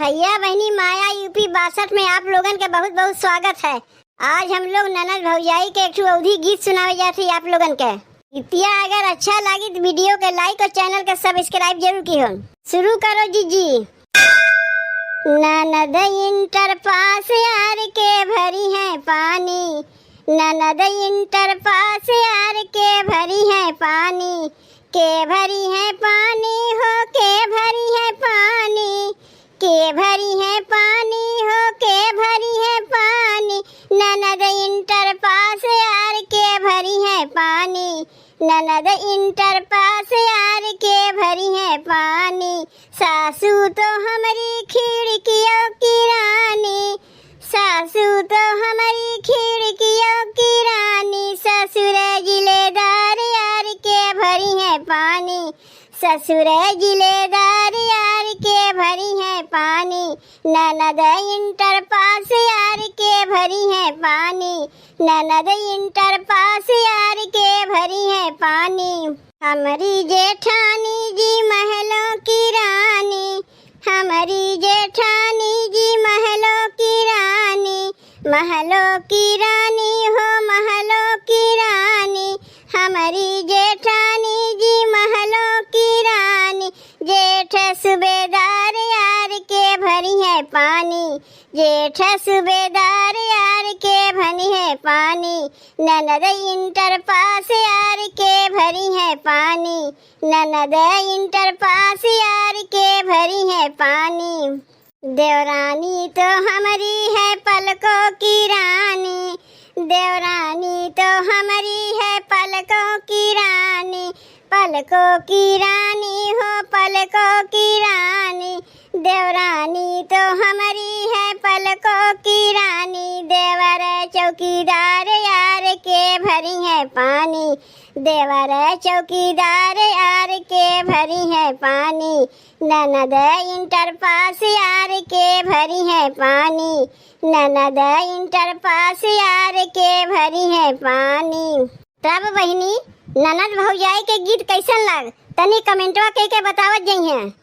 भैया बहनी माया यूपी 62 में आप लोगन के बहुत बहुत स्वागत है। आज हम लोग ननद भौजाई के एक अवधी गीत सुनावे जाते आप लोगन के। गीतिया अगर अच्छा लगी तो वीडियो के लाइक और चैनल के सब्सक्राइब जरूर की हो। शुरू करो जी। ननद इंटर पास यार के भरी है पानी, ननद इंटर पास यार के भरी है पानी, के भरी है पानी हो के भरी है पानी, के भरी है पानी हो के भरी है पानी, ननद इंटर पास यार के भरी है पानी, ननद इंटर पास यार के भरी है पानी। सासू तो हमारी खिड़कियों की रानी, सासू तो हमारी खिड़कियों की रानी, ससुर जिलेदार यार के भरी है पानी, ससुर जिलेदार यार के भरी है पानी, ननद इंटर पास यार के भरी है पानी, ननद इंटर पास यार के भरी है पानी। हमारी जेठानी जी महलों की रानी, हमारी जेठानी जी महलों की रानी, महलों की रानी हो महलों की रानी, हमारी जेठानी जी महलों की रानी, जेठ सूबेदार यार के भरी है पानी, जेठ सूबेदार यार के भरी है पानी, ननद इंटर पास यार के भरी है पानी, ननद इंटर पास यार के भरी है पानी। देवरानी तो हमारी है पलकों की रानी, देवरानी तो हमारी है पलकों की रानी, पलकों की रानी हो पलकों की रानी, देवरानी तो हमारी है पलकों की रानी, देवर चौकीदार यार के भरी है पानी, देवर चौकीदार यार के भरी है पानी, ननद इंटर पास यार के भरी है पानी, ननद इंटर पास यार के भरी है पानी। तब बहिनी ननद भौजाई के गीत कैसन लग तनी कमेंटवा के बतावत जइहे।